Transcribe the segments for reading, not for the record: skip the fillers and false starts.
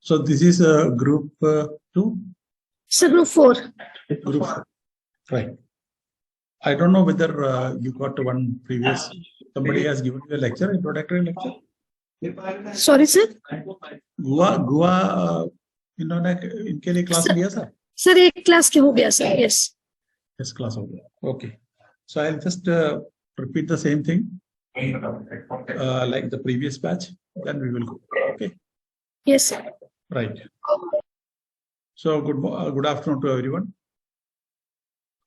So this is group 2? So group 4. Group 4. Right. I don't know whether you got one previous, somebody has given you a lecture, introductory lecture. Sorry, sir? गुआ इन्होंने इनके लिए class लिया था? Sir, एक class के हो गया, sir. Yes. Yes, class हो गया. Okay. So I'll just repeat the same thing like the previous batch. Then we will go. Okay. Yes, sir. Right. So good afternoon to everyone.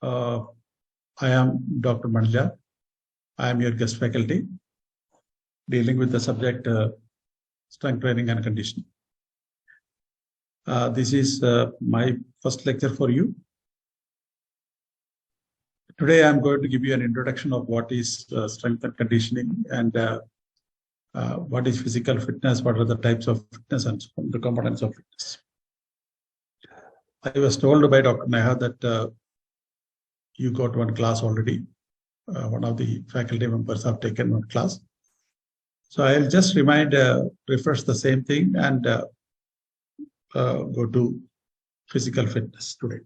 I am Dr. Mandla. I am your guest faculty dealing with the subject strength training and conditioning. This is my first lecture for you. Today I am going to give you an introduction of what is strength and conditioning and what is physical fitness, what are the types of fitness and the components of fitness. I was told by Dr. Neha that you got one class already. One of the faculty members have taken one class. So I'll just refresh the same thing and go to physical fitness today.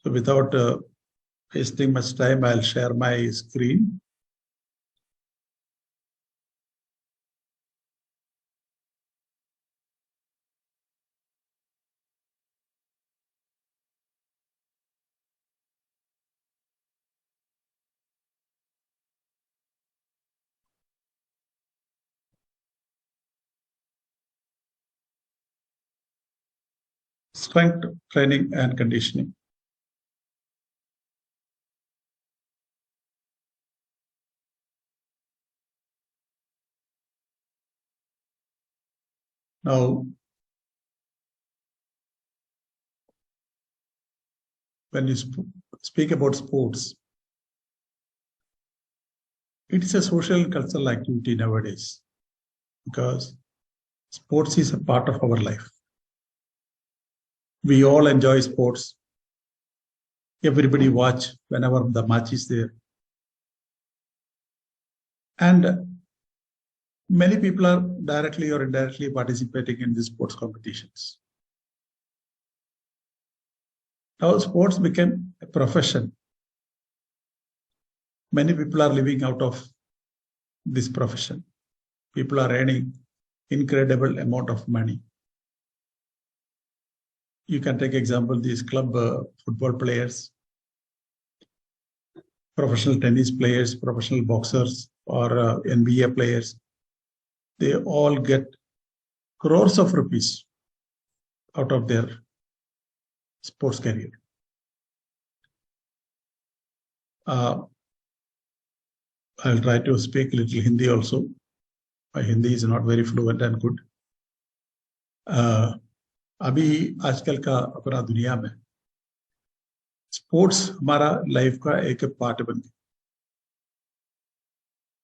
So without wasting much time, I'll share my screen. Strength training and conditioning. Now, when you speak about sports, it is a social cultural activity nowadays because sports is a part of our life. We all enjoy sports. Everybody watch whenever the match is there. And many people are directly or indirectly participating in these sports competitions. Now sports became a profession. Many people are living out of this profession. People are earning incredible amount of money. You can take example, these club football players, professional tennis players, professional boxers, or NBA players. They all get crores of rupees out of their sports career. I'll try to speak a little Hindi also. My Hindi is not very fluent and good. अभी आजकल का अपना दुनिया में sports हमारा life का एक part बन गया.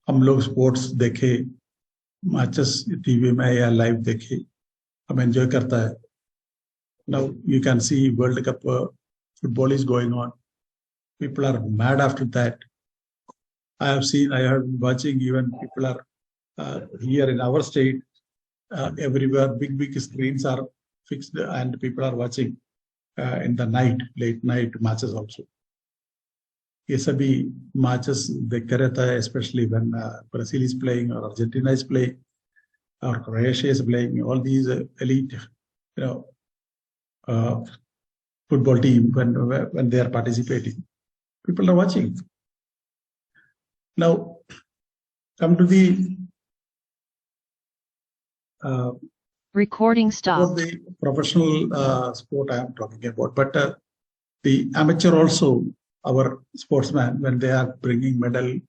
हम लोग स्पोर्ट्स देखे, मैचेस टीवी में या लाइव देखे, हम एंजॉय करता है. Now you can see World Cup football is going on. People are mad after that. I have been watching, even people are here in our state, everywhere big screens are fixed and people are watching in the night, late night matches also. ये सभी matches देखते रहता है, especially when Brazil is playing or Argentina is playing or Croatia is playing. All these elite, football team when they are participating, people are watching. Now, come to the recording stop. The professional sport I am talking about, but the amateur also, our sportsmen, when they are bringing medal,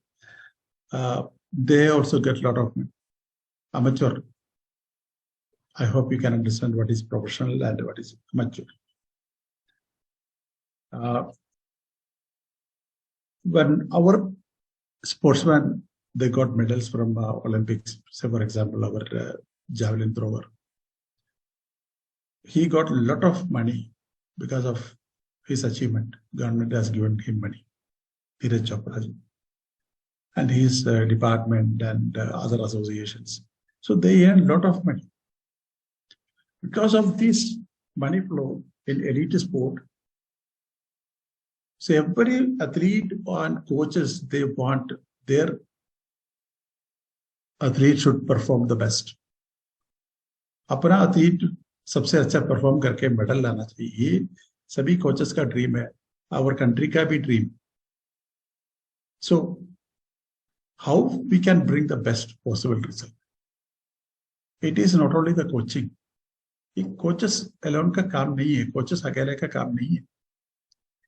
they also get a lot of amateur. I hope you can understand what is professional and what is amateur. When our sportsmen, they got medals from Olympics, say for example, our javelin thrower, he got a lot of money because of his achievement. Government has given him money, Dheeraj Chopra ji, and his department and other associations. So they earn a lot of money. Because of this money flow in elite sport, so every athlete and coaches, they want their athlete should perform the best. अपना athlete सबसे अच्छा perform करके medal लाना चाहिए, ये सभी coaches का dream है, आवर कंट्री का भी dream. So how we can bring the best possible result? It is not only the coaching. ये कोचेस अलोन का काम नहीं है, कोचेस अकेले का काम नहीं है.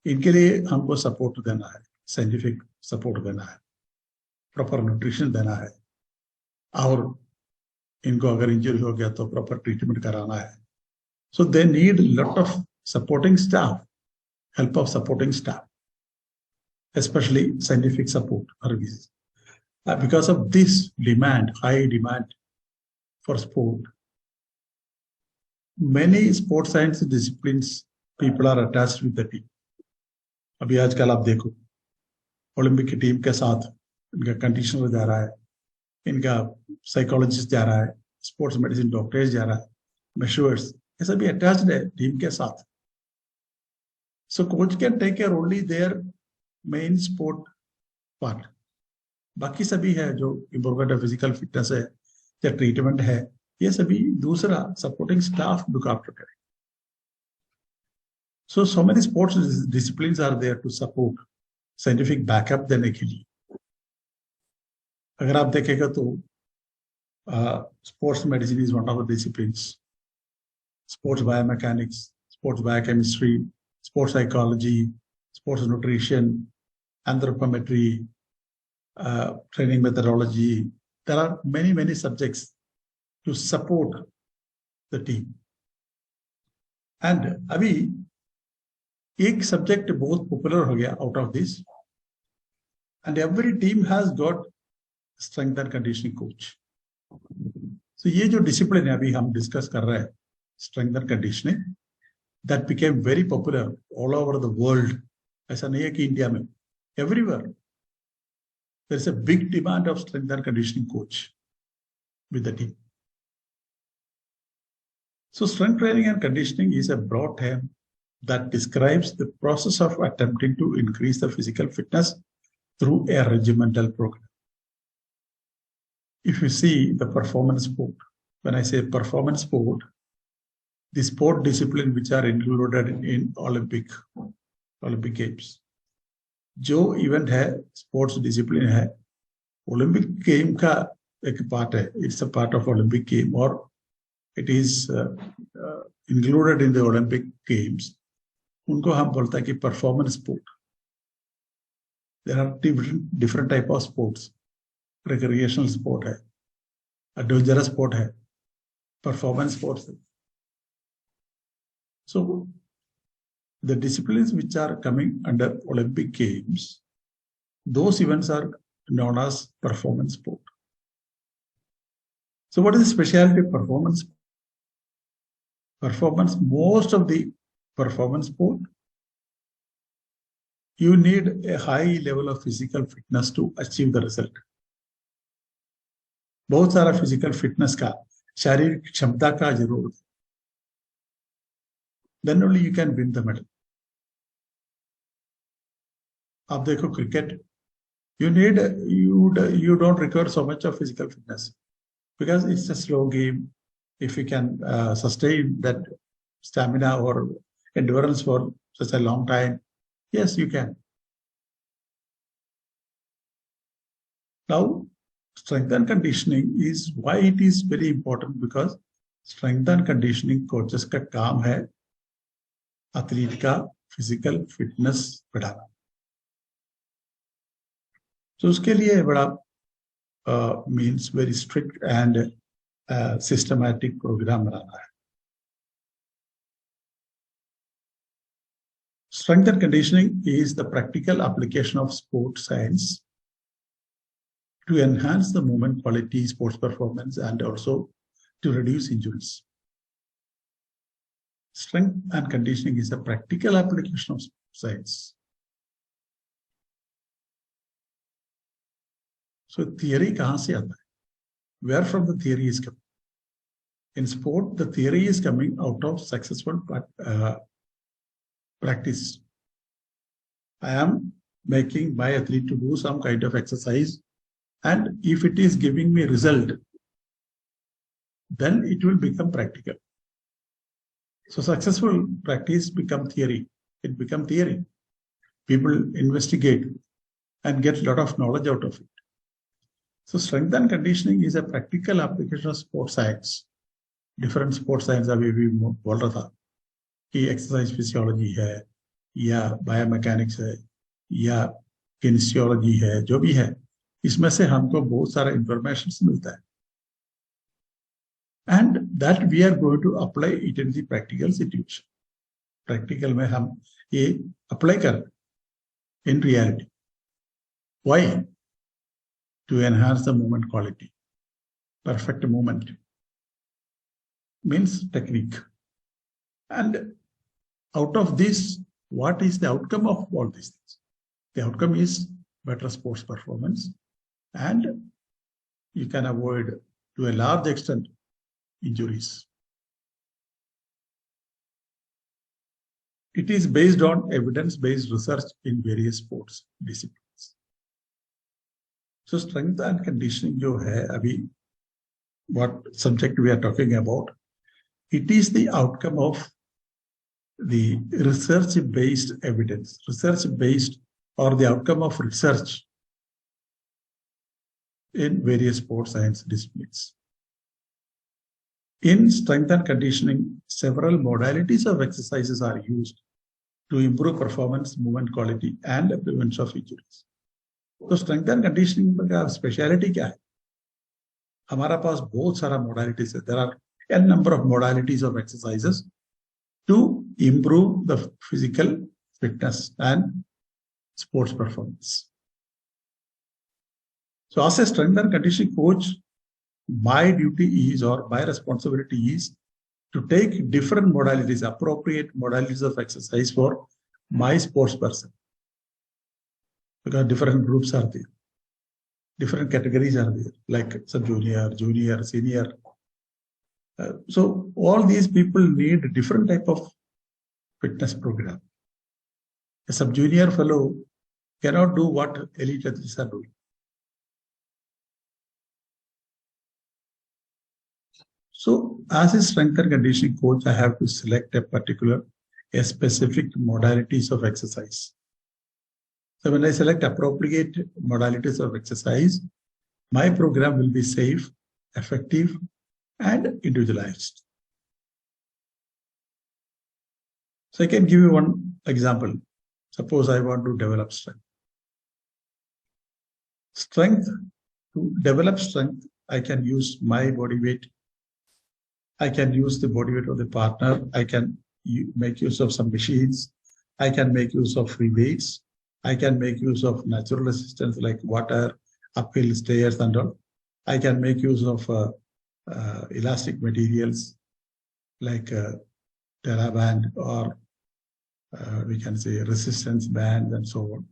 इनके लिए हमको सपोर्ट देना है, साइंटिफिक सपोर्ट देना है, प्रॉपर न्यूट्रिशन देना है, और इनको अगर इंजरी हो गया तो प्रॉपर ट्रीटमेंट कराना है. So they need lot of supporting staff, help of supporting staff, especially scientific support services. Because of this demand, high demand for sport, many sports science disciplines people are attached with the team. अभी आजकल आप देखो Olympic की team के साथ इनका conditioner जा रहा है, इनका साइकोलॉजिस्ट जा रहा है, स्पोर्ट्स मेडिसिन डॉक्टर्स जा रहा है, मेश्योर्स, ये सभी अटैच्ड है टीम के साथ. So coach can take care only their main sport part. बाकी सभी है जो इम्प्रूवमेंट ऑफ फिजिकल फिटनेस है या ट्रीटमेंट है, ये सभी दूसरा सपोर्टिंग स्टाफ लुक आफ्टर करे. So many sports disciplines are there to support scientific backup देने के लिए. अगर आप देखेगा तो sports medicine is one of the disciplines, sports biomechanics, sports biochemistry, sports psychology, sports nutrition, anthropometry, training methodology. There are many subjects to support the team. And अभी एक subject बहुत पॉपुलर हो गया out of this, and every team has got strength and conditioning coach. So ये जो discipline है अभी हम डिस्कस कर रहे हैं, strength and conditioning, that became very popular all over the world. ऐसा नहीं है कि इंडिया में, everywhere there is a big demand of strength and conditioning coach with the team. So strength training and conditioning is a broad term that describes the process of attempting to increase the physical fitness through a regimental program. If you see the performance sport, when I say performance sport, the sport discipline which are included in Olympic Games. जो event है sports discipline है, Olympic game का एक part है, it's a part of Olympic game और it is included in the Olympic games. उनको हम बोलते हैं कि performance sport. There are different type of sports. Recreational sport है, एडवेंचरस स्पोर्ट है, परफॉर्मेंस स्पोर्ट्स है. So the disciplines which are coming under Olympic Games, those events are known as performance sport. So what is the specialty of performance? Performance, most of the performance sport, you need a high level of physical fitness to achieve the result. बहुत सारा physical fitness का, शारीरिक क्षमता का जरूरत है. Then only you can win the medal. आप देखो cricket, you don't require so much of physical fitness because it's a slow game. If you can sustain that stamina or endurance for such a long time, yes, you can. Now, strength and conditioning is why it is very important, because strength and conditioning coaches का काम है athlete का physical fitness बढ़ाना. तो उसके लिए बड़ा means very strict and systematic programme बनाना है. Strength and conditioning is the practical application of sports science to enhance the movement quality, sports performance, and also to reduce injuries. Strength and conditioning is a practical application of science. So theory कहाँ से आता है? Where from the theory is coming? In sport, the theory is coming out of successful practice. I am making my athlete to do some kind of exercise, and if it is giving me result, then it will become practical. So successful practice become theory. It become theory. People investigate and get a lot of knowledge out of it. So strength and conditioning is a practical application of sports science. Different sports science अभी भी बोल रहा था कि exercise physiology है या biomechanics है या kinesiology है, जो भी है इसमें से हमको बहुत सारा information मिलता है. And that we are going to apply it in the practical situation. Practical में हम ये apply कर in reality. Why? To enhance the movement quality. Perfect movement means technique. And out of this, what is the outcome of all these things? The outcome is better sports performance, and you can avoid to a large extent injuries. It is based on evidence-based research in various sports disciplines. So strength and conditioning जो है अभी what subject we are talking about, it is the outcome of the research-based evidence, research-based or the outcome of research in various sports science disciplines. In strength and conditioning, several modalities of exercises are used to improve performance, movement quality, and prevention of injuries. तो strength and conditioning का speciality क्या है? हमारा पास बहुत सारा modalities है. There are n number of modalities of exercises to improve the physical fitness and sports performance. So as a strength and conditioning coach, my duty is, or my responsibility is, to take different modalities, appropriate modalities of exercise for my sports person. Because different groups are there, different categories are there, like sub-junior, junior, senior. So all these people need different type of fitness program. A sub-junior fellow cannot do what elite athletes are doing. So as a strength and conditioning coach, I have to select a specific modalities of exercise. So when I select appropriate modalities of exercise, my program will be safe, effective, and individualized. So I can give you one example. Suppose I want to develop strength. To develop strength, I can use my body weight. I can use the body weight of the partner. I can make use of some machines. I can make use of free weights. I can make use of natural resistance like water, uphill stairs and all. I can make use of elastic materials like TerraBand, or we can say resistance bands and so on.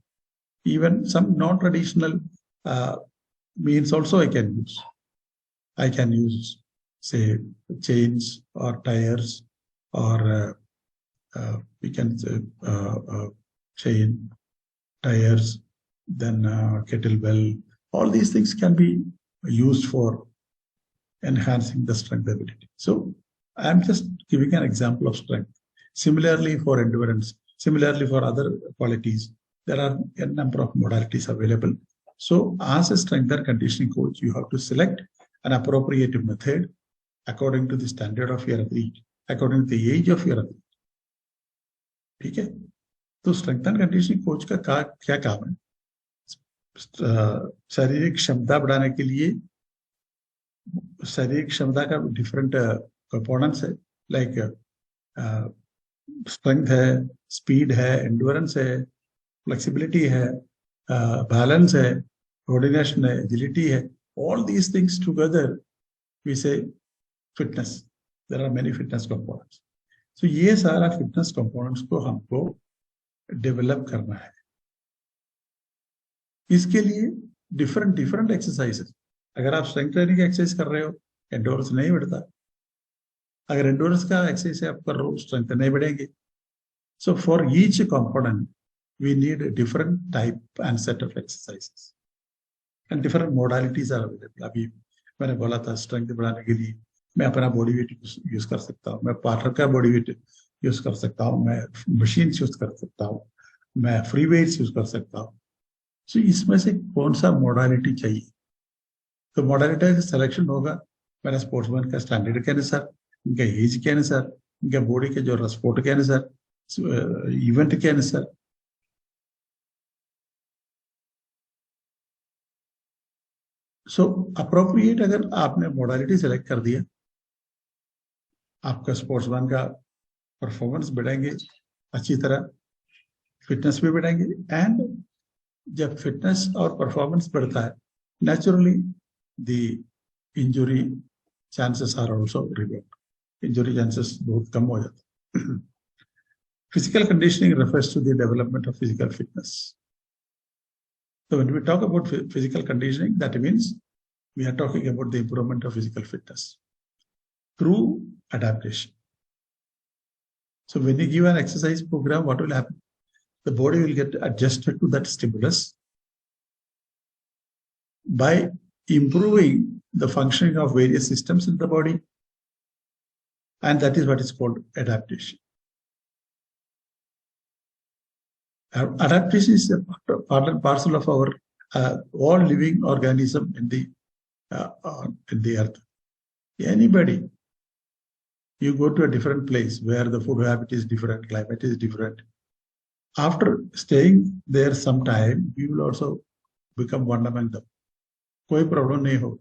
Even some non-traditional means also I can use. I can use, say, chains or tires, or we can say chain, tires, then kettlebell. All these things can be used for enhancing the strength ability. So I'm just giving an example of strength. Similarly for endurance, similarly for other qualities, there are a number of modalities available. So as a strength and conditioning coach, you have to select an appropriate method according to the standard of your athlete, according to the age of your athlete. ठीक है? तो strength and conditioning coach का क्या काम है? शारीरिक क्षमता बढ़ाने के लिए शारीरिक क्षमता का डिफरेंट कंपोनेंट्स है, लाइक स्ट्रेंथ है, स्पीड है, एंड्योरेंस है, फ्लेक्सिबिलिटी है, बैलेंस है, कोऑर्डिनेशन है, एजिलिटी है. All these things together we say fitness. There are many fitness components. So ये सारा fitness components को हमको डेवलप करना है. इसके लिए डिफरेंट एक्सरसाइजेस. अगर आप स्ट्रेंथ ट्रेनिंग एक्सरसाइज कर रहे हो, एंडोरेंस नहीं बढ़ता. अगर एंड्योरेंस का एक्सरसाइज आप कर रहे हो, स्ट्रेंथ नहीं बढ़ेगी. So for each component, we need a different type and set of exercises. And different modalities are available. अभी मैंने बोला था स्ट्रेंथ बढ़ाने के लिए मैं अपना बॉडी वेट यूज कर सकता हूँ, मैं पार्टनर का बॉडी वेट यूज कर सकता हूँ, मैं मशीन यूज कर सकता हूँ, मैं फ्री वेट्स यूज कर सकता हूँ. So इसमें से कौन सा मॉडलिटी चाहिए, तो मॉडलिटी का सिलेक्शन होगा मेरा स्पोर्ट्समैन का स्टैंडर्ड के अनुसार, इनका एज के अनुसार, इनका बॉडी के जो स्पोर्ट के अनुसार, इवेंट के अनुसार. सो अप्रोप्रिएट अगर आपने मॉडलिटी सेलेक्ट कर दिया, आपका स्पोर्ट्समैन का परफॉर्मेंस बढ़ाएंगे अच्छी तरह, फिटनेस भी बढ़ाएंगे. एंड जब फिटनेस और परफॉर्मेंस बढ़ता है, naturally the injury chances are also reduced. Injury chances बहुत कम हो जाते हैं. Physical conditioning refers to the development of physical fitness. So when we talk about physical conditioning, that means we are talking about the improvement of physical fitness through adaptation. So when you give an exercise program, what will happen? The body will get adjusted to that stimulus by improving the functioning of various systems in the body, and that is what is called adaptation. Adaptation is a part and parcel of our all living organism in the earth. Anybody, you go to a different place where the food habit is different, climate is different. After staying there some time, you will also become one among them. Koi problem nahi ho.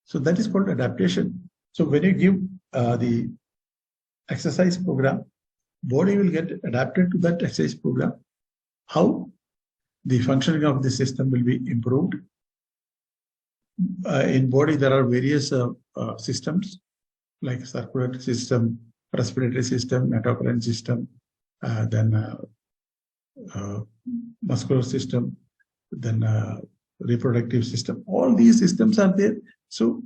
So that is called adaptation. So when you give the exercise program, body will get adapted to that exercise program. How? The functioning of the system will be improved. In body, there are various systems like circulatory system, respiratory system, endocrine system, then muscular system, then reproductive system. All these systems are there. So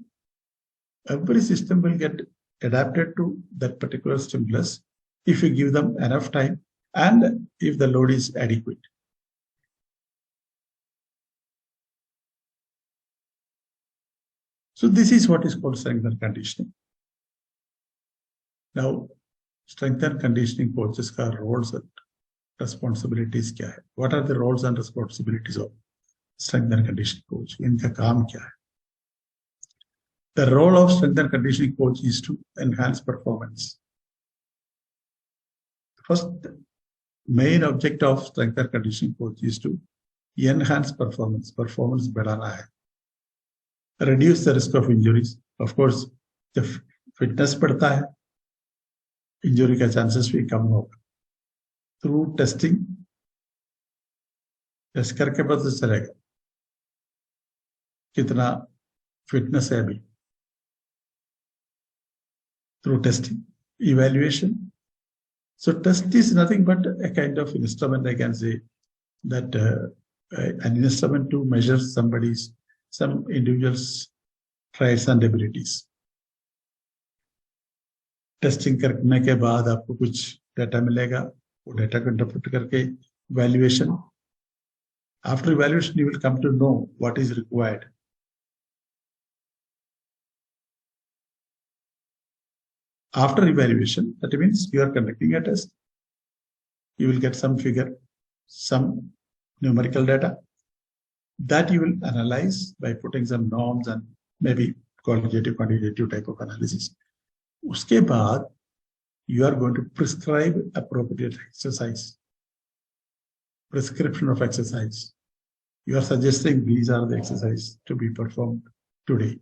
every system will get adapted to that particular stimulus if you give them enough time and if the load is adequate. So this is what is called strength and conditioning. Now, strength and conditioning coaches का roles and responsibilities क्या है? What are the roles and responsibilities of strength and conditioning coach? इनका काम क्या है? The role of strength and conditioning coach is to enhance performance. First main object of strength and conditioning coach is to enhance performance. Performance बढ़ाना है. Reduce the risk of injuries. Of course, जब fitness बढ़ता है, injury का chances भी कम होगा. Through testing, test करके पता चलेगा कितना fitness है अभी. Through testing, evaluation. So test is nothing but a kind of instrument, I can say, that an instrument to measure some individual's traits and abilities. Testing करने के बाद आपको कुछ data मिलेगा, वो data को interpret करके evaluation. After evaluation, you will come to know what is required. After evaluation, that means you are conducting a test. You will get some figure, some numerical data that you will analyze by putting some norms and maybe qualitative, quantitative type of analysis. Uske baad, you are going to prescribe appropriate exercise. Prescription of exercise. You are suggesting these are the exercises to be performed today.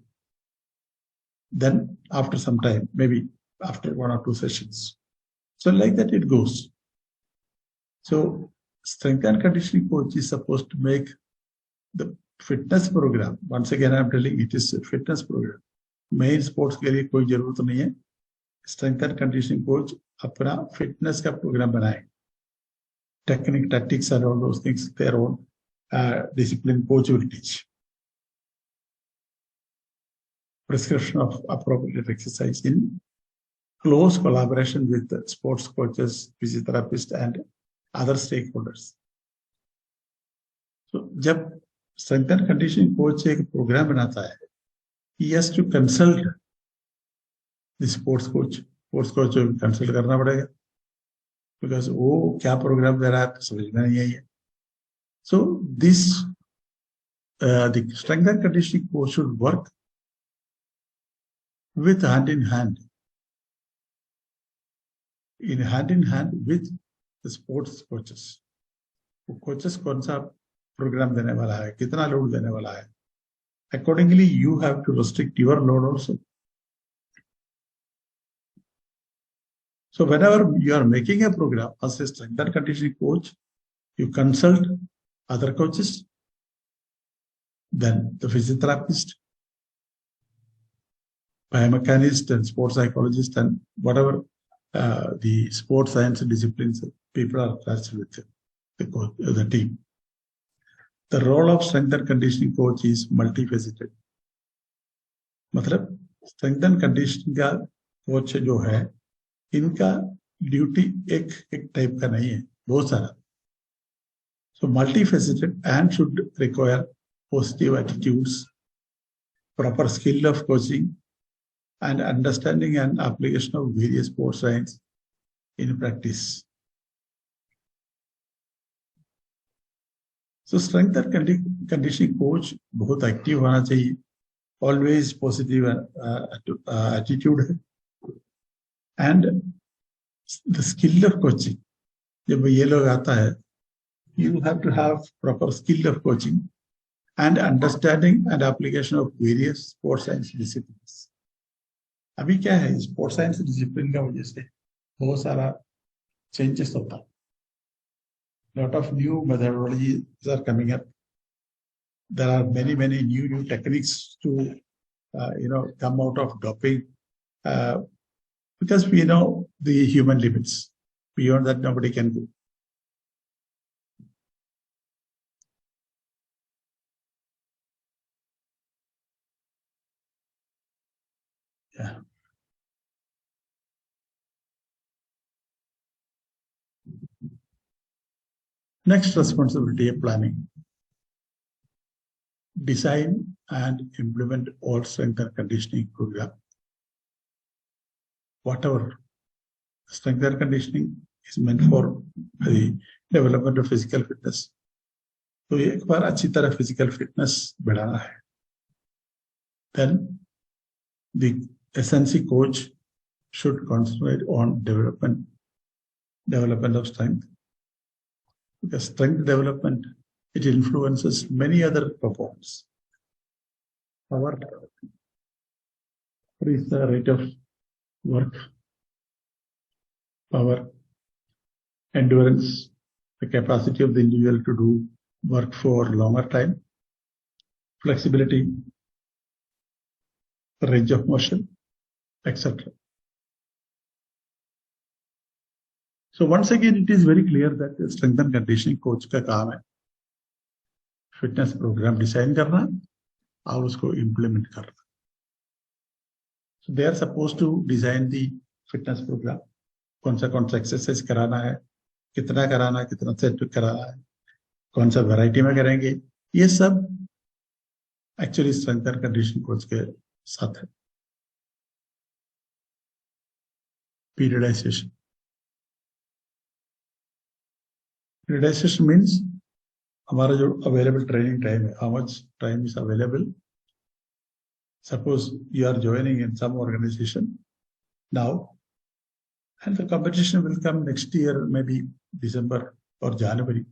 Then after some time, maybe after 1 or 2 sessions. So like that it goes. So strength and conditioning coach is supposed to make the fitness program. Once again, I'm telling it is a fitness program. Main sports के लिए कोई जरूरत नहीं है. Strength and conditioning coach अपना fitness का program बनाए. Technique, tactics and all those things, their own discipline coach will teach. Prescription of appropriate exercise in close collaboration with the sports coaches, physiotherapists, and other stakeholders. So, जब strength and conditioning coach एक program बनाता है, he has to consult the sports coach. Sports coach को consult करना पड़ेगा, because वो क्या program दे रहा है समझ में नहीं आई है. So this the strength and conditioning coach should work with hand in hand with the sports coaches. वो coaches कौन सा program देने वाला है, कितना load देने वाला है. Accordingly, you have to restrict your load also. So whenever you are making a program as a strength and conditioning coach, you consult other coaches, then the physiotherapist, biomechanist, and sports psychologist, and whatever the sports science disciplines people are attached with the team. The role of strength and conditioning coach is multifaceted. मतलब strength and conditioning का coach जो है, इनका duty एक type का नहीं है, बहुत सारा. So multifaceted and should require positive attitudes, proper skill of coaching, and understanding and application of various sports science in practice. So strength and conditioning coach बहुत active होना चाहिए, always positive attitude है, and the skill of coaching. जब ये लोग आता है, you have to have proper skill of coaching and understanding and application of various sports science disciplines. अभी क्या है, sports science discipline का वजह से बहुत सारा changes होता है. Lot of new methodologies are coming up. There are many new techniques to come out of doping, because we know the human limits. Beyond that, nobody can go. Yeah. Next responsibility of planning. Design and implement all strength and conditioning program. Whatever strength and conditioning is meant for the development of physical fitness. तो एक बार अच्छी तरह physical fitness बढ़ाना है. Then the SNC coach should concentrate on development of strength. Because strength development, it influences many other performance. What is the rate of work, power, endurance, the capacity of the individual to do work for longer time, flexibility, range of motion, etc. So once again, it is very clear that the strength and conditioning coach का काम है fitness program design करना और उसको implement करना. So they are supposed to design the fitness program. कौन सा exercise कराना है, कितना set कराना है, कौन सा variety में करेंगे, ये सब actually strength and conditioning coach के साथ है. Periodization. Periodization means हमारा जो available training time है, how much time is available. Suppose you are joining in some organization now, and the competition will come next year, maybe December or January.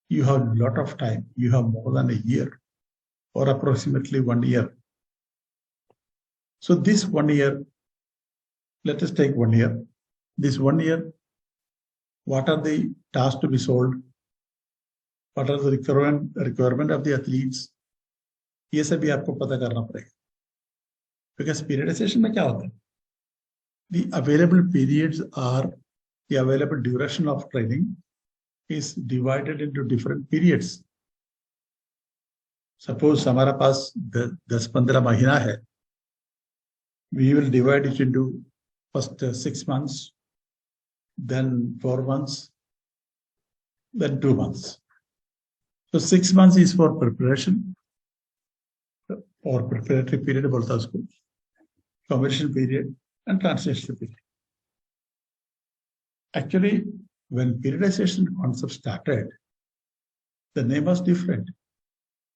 You have a lot of time. You have more than a year, or approximately 1 year. So this 1 year, let us take 1 year. This 1 year, what are the tasks to be solved? What are the requirement of the athletes? ये सभी आपको पता करना पड़ेगा. Because periodization में क्या होता है? The available periods are the available duration of training is divided into different periods. Suppose हमारा पास 10-15 महीना है, we will divide it into First 6 months, then 4 months, then 2 months. So 6 months is for preparation or preparatory period बोलता है उसको, competition period and translation period. Actually, when periodization concept started, the name was different.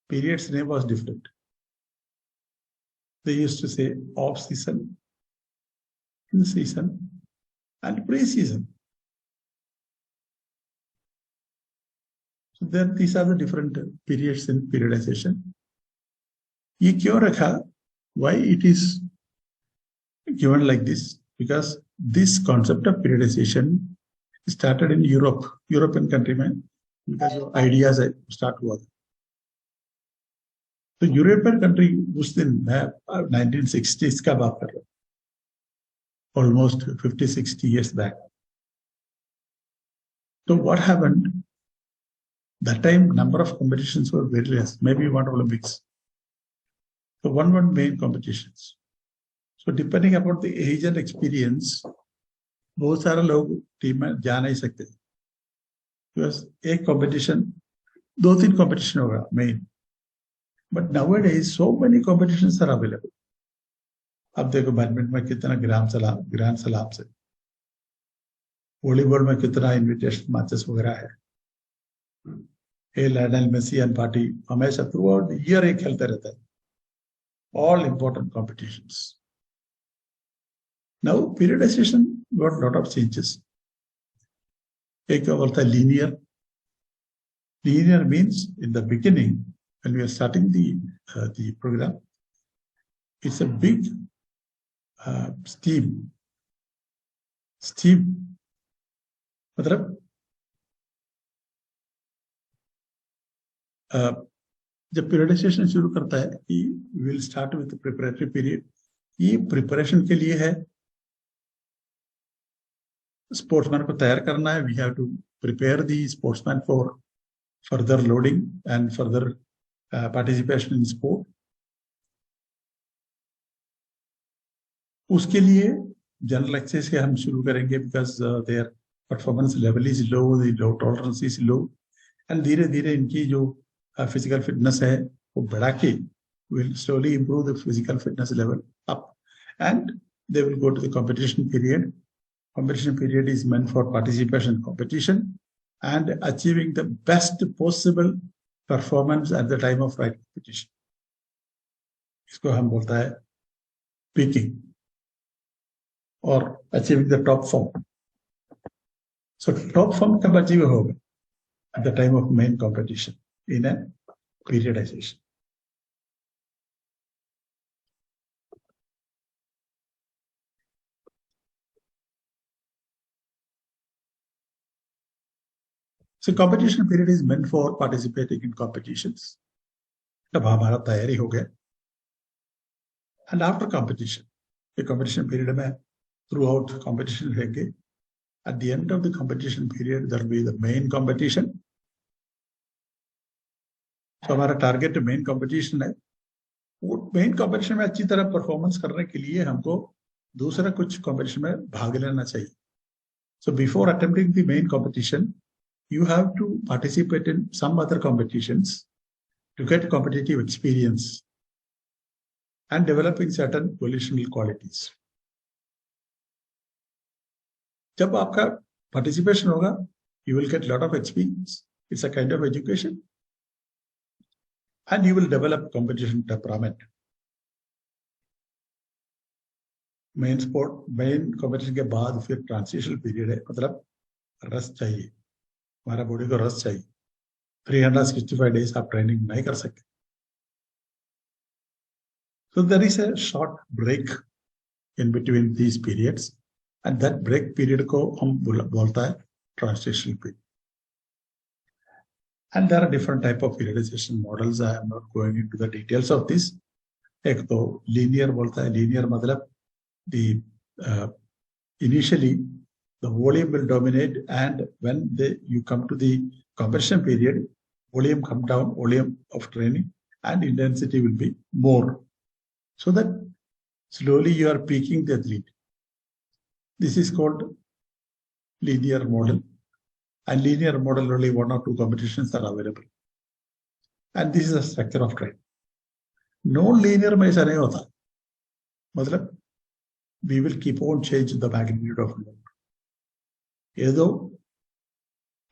Period's name was different. They used to say off season, in season, and pre-season. So then these are the different periods in periodization. ये क्यों रखा? Why it is given like this? Because this concept of periodization started in Europe, European country में because of ideas start हुआ. तो European country उस दिन मैं 1960s का बात कर रहा हूँ, almost 50-60 years back. So what happened? That time number of competitions were very less, maybe one Olympics. So one main competitions. So depending upon the age and experience, बहुत सारे लोग टीम में जा नहीं सकते. Because एक competition, 2-3 competition होगा main. But nowadays, so many competitions are available. अब देखो बैडमिंटन में कितना ग्रैंड सलाम से, वॉलीबॉल में कितना इनविटेशन मैचेस वगैरह है. लायनल मेसी एंड पार्टी हमेशा थ्रू आउट द ईयर एक खेलते रहता है. All important competitions. Now periodization got lot of changes. एक बोलता है linear. Linear means in the beginning, when we are starting the program, it's a big steam. मतलब जब periodization शुरू करता है कि we will start with the preparatory period. ये preparation के लिए है. Sportsman को तैयार करना है. We have to prepare the sportsman for further loading and further participation in sport. उसके लिए जनरल एक्सेस से हम शुरू करेंगे because their performance level is low, the low tolerance is low, and धीरे धीरे इनकी जो physical fitness है वो बढ़ा के will slowly improve the physical fitness level up, and they will go to the competition period. Competition period is meant for participation in competition and achieving the best possible performance at the time of right competition. इसको हम बोलता है peaking or achieving the top form. So top form कब achieve होगा? At the time of main competition in a periodization. So competition period is meant for participating in competitions. जब हमारा तैयारी हो गया, and after competition, the competition period में throughout competition रहेंगे. At the end of the competition period, there will be the main competition. So हमारा target main competition है. वो main competition में अच्छी तरह performance करने के लिए हमको दूसरा कुछ competition में भाग लेना चाहिए. So before attempting the main competition, you have to participate in some other competitions to get competitive experience and developing certain volitional qualities. जब आपका participation होगा, you will get a lot of experience. It's a kind of education. And you will develop competition temperament. Main competition के बाद फिर transitional period है, मतलब रस चाहिए. हमारा बॉडी को रस चाहिए. 365 days आप ट्रेनिंग नहीं कर सकते. So there is a short break in between these periods, and that break period को हम बोलता है transitional period. And there are different type of periodization models. I am not going into the details of this. एक तो linear बोलता है. Linear मतलब the initially the volume will dominate, and when you come to the competition period, volume come down, volume of training and intensity will be more, so that slowly you are peaking the athlete. This is called linear model. And linear model, only 1 or 2 competitions are available. And this is the structure of training. Non-linear में ऐसा नहीं होता. मतलब we will keep on changing the magnitude of load. ये जो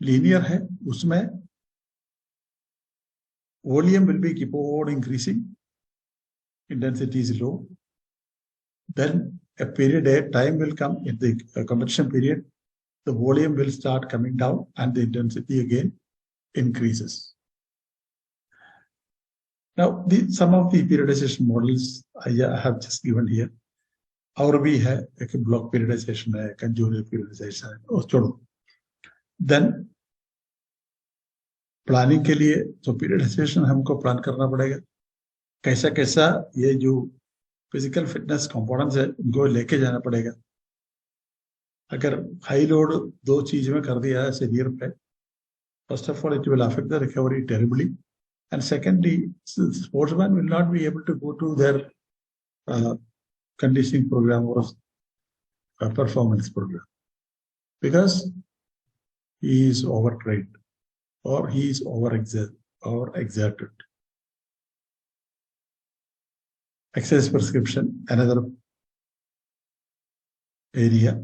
linear है उसमें volume will be keep on increasing, intensity is low. Then a time will come in the competition period, the volume will start coming down and the intensity again increases. Now, some of the periodization models I have just given here. और भी है, एक block periodization है, conjoined periodization है, और छोड़ो. Then planning के लिए तो periodization हमको plan करना पड़ेगा. कैसा कैसा ये जो physical fitness components है उनको लेके जाना पड़ेगा. अगर high load 2 चीज में कर दिया है severe पे, first of all it will affect the recovery terribly, and secondly sportsman will not be able to go to their conditioning program or performance program because he is overtrained or he is exerted. Exercise prescription, another area.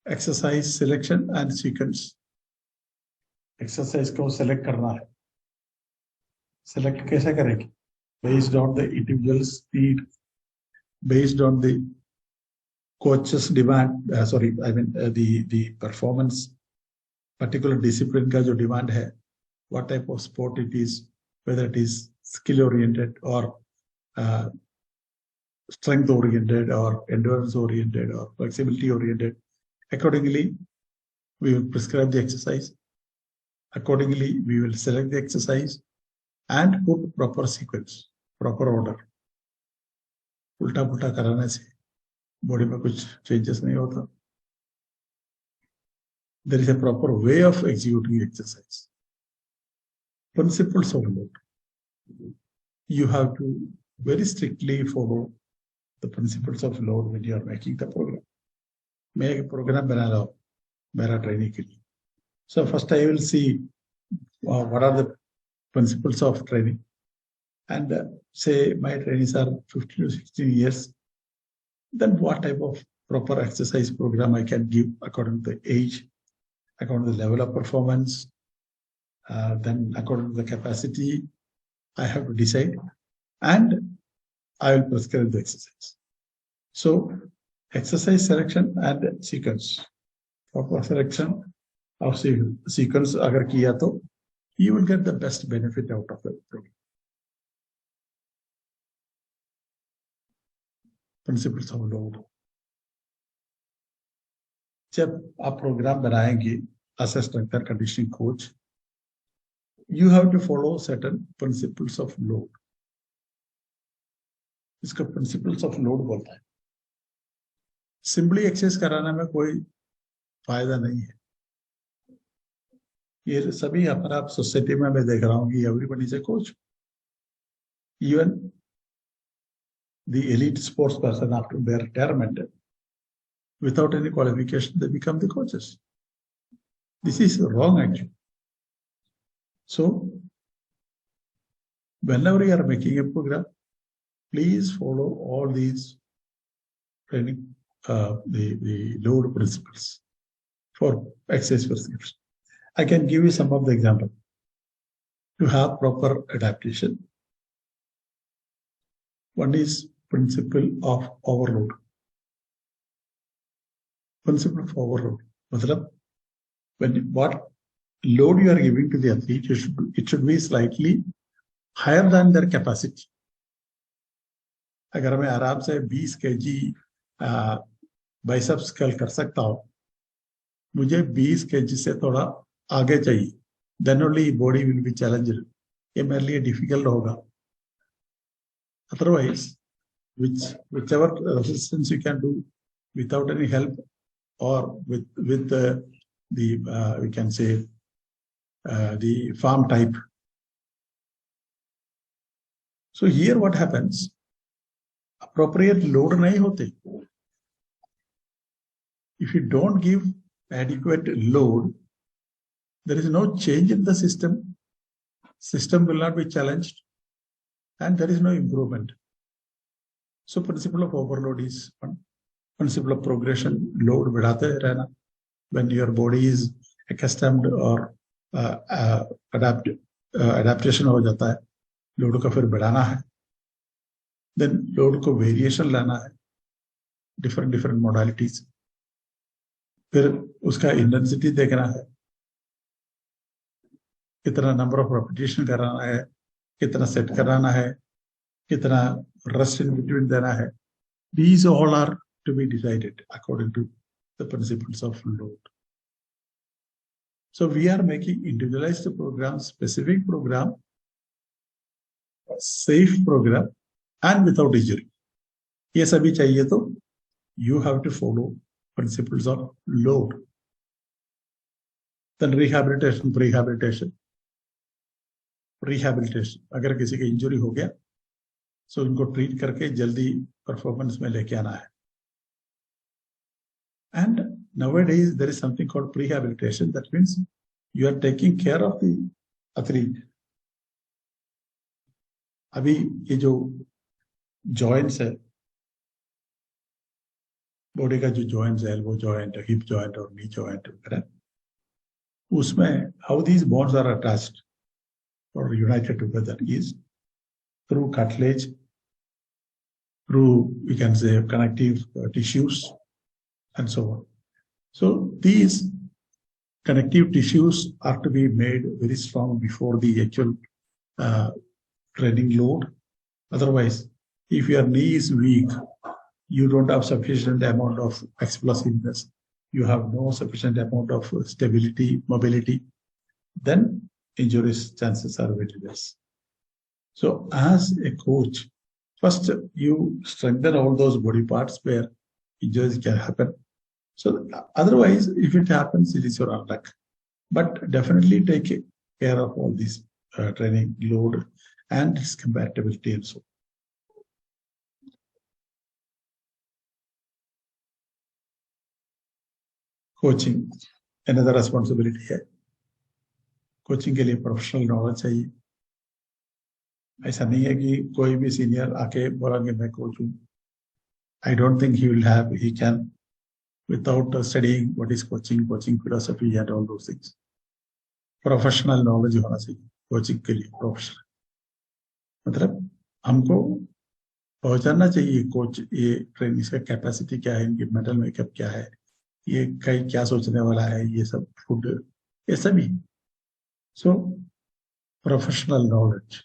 Exercise selection and sequence. Exercise को select करना है. Select कैसे करेंगे? Based on the individual speed, based on the coach's demand, the performance, particular discipline का जो demand है, what type of sport it is, whether it is skill oriented or strength oriented or endurance oriented or flexibility oriented. Accordingly, we will prescribe the exercise. Accordingly, we will select the exercise and put proper sequence, proper order. उल्टा पुल्टा कराने से body में कुछ changes नहीं होता. There is a proper way of executing exercise. Principles of load. You have to very strictly follow the principles of load when you are making the program. मैं एक program बना रहा हूँ मेरा training के लिए. So first I will see what are the principles of training. And say my trainees are 15 to 16 years, then what type of proper exercise program I can give according to the age, according to the level of performance, then according to the capacity, I have to decide, and I will prescribe the exercise. So exercise selection and sequence. Proper selection or sequence agar kiya to, you will get the best benefit out of the program. Principles of load. जब आप programme बनाएंगे as a strength and conditioning coach, you have to follow certain principles of load. इसका principles of load बोलता है. Simply exercise कराने में कोई फायदा नहीं है. ये सभी अपना सोसाइटी में मैं देख रहा हूँ कि everybody is a coach. Even the elite sports person after their retirement, without any qualification, they become the coaches. This is wrong actually. So, whenever you are making a program, please follow all these training, the load principles for exercise prescription. I can give you some of the examples. To have proper adaptation. One is principle of overload. Principle of overload. मतलब what load you are giving to the athlete, it should be slightly higher than their capacity. अगर मैं आराम से 20 kg biceps curl कर सकता हूँ, मुझे 20 kg से थोड़ा आगे चाहिए. Then only body will be challenged. ये मेरे लिए difficult होगा. Otherwise, whichever resistance you can do without any help or with the we can say the farm type. So here what happens? Appropriate load नहीं होते. If you don't give adequate load, there is no change in the system. System will not be challenged, and there is no improvement. So principle of overload is one. Principle of progression, load बढ़ाते रहना. When your body is accustomed or adaptation हो जाता है, load को फिर बढ़ाना है. Then load को variation लाना है, different modalities. फिर उसका intensity देखना है, कितना number of repetition कराना है, कितना set कराना है, कितना rest in between देना है. These all are to be decided according to the principles of load. So we are making individualized program, specific program, safe program, and without injury. ये सभी चाहिए तो you have to follow principles of load. Then rehabilitation. अगर किसी का injury हो गया, so उनको ट्रीट करके जल्दी परफॉर्मेंस में लेके आना है. And nowadays there is something called prehabilitation. That means you are taking care of the athlete. अभी ये जो joints है, बॉडी का जो joints है, elbow joint, hip joint और knee joint वगैरह, उसमें how these bones are attached or united together is through cartilage, through, we can say, connective tissues, and so on. So these connective tissues are to be made very strong before the actual training load. Otherwise, if your knee is weak, you don't have sufficient amount of explosiveness, you have no sufficient amount of stability, mobility, then injuries chances are very less. So as a coach, first you strengthen all those body parts where injuries can happen. So otherwise, if it happens, it is your luck. But definitely take care of all these training load and its compatibility and so. Coaching, another responsibility है. Coaching के लिए professional knowledge चाहिए. ऐसा नहीं है कि कोई भी सीनियर आके बोला कि मैं कोच हूँ. I don't think he can without studying what is coaching philosophy and all those things. Professional knowledge होना चाहिए कोचिंग के लिए. प्रोफेशनल मतलब हमको पहचानना चाहिए कोच ये ट्रेनिंग का कैपेसिटी क्या है, इनकी मेंटल मेकअप क्या है, ये कई क्या सोचने वाला है, ये सब फूड, ये सभी. सो प्रोफेशनल नॉलेज,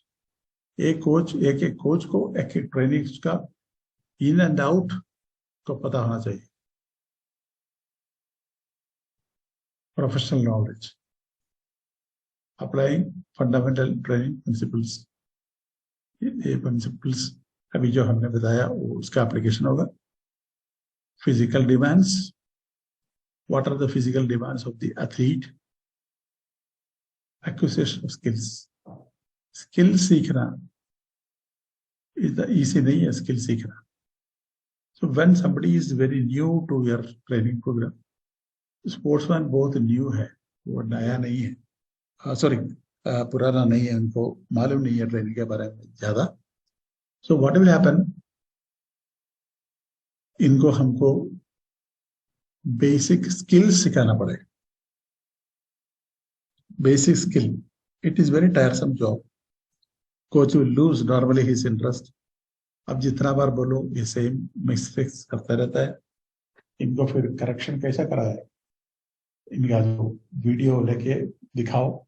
एक कोच को एक ट्रेनिंग का इन एंड आउट को पता होना चाहिए. Professional knowledge, applying fundamental training principles. ये प्रिंसिपल्स अभी जो हमने बताया वो उसका एप्लीकेशन होगा. Physical demands, what are the physical demands of the athlete. Acquisition of skills, skill सीखना इजी नहीं है. स्किल सीखना, so when somebody is very new to your training program, sportsman बहुत न्यू है, वो नया नहीं है, सॉरी पुराना नहीं है, उनको मालूम नहीं है ट्रेनिंग के बारे में ज्यादा. सो व्हाट विल हैपन, इनको हमको बेसिक स्किल सिखाना पड़ेगा. Basic skill, it is very टायरसम job. Coach will lose normally his interest. अब जितना बार बोलो ये सेम मिस्टेक्स करता रहता है. इनको फिर करेक्शन कैसा करा है, इनका जो वीडियो लेके दिखाओ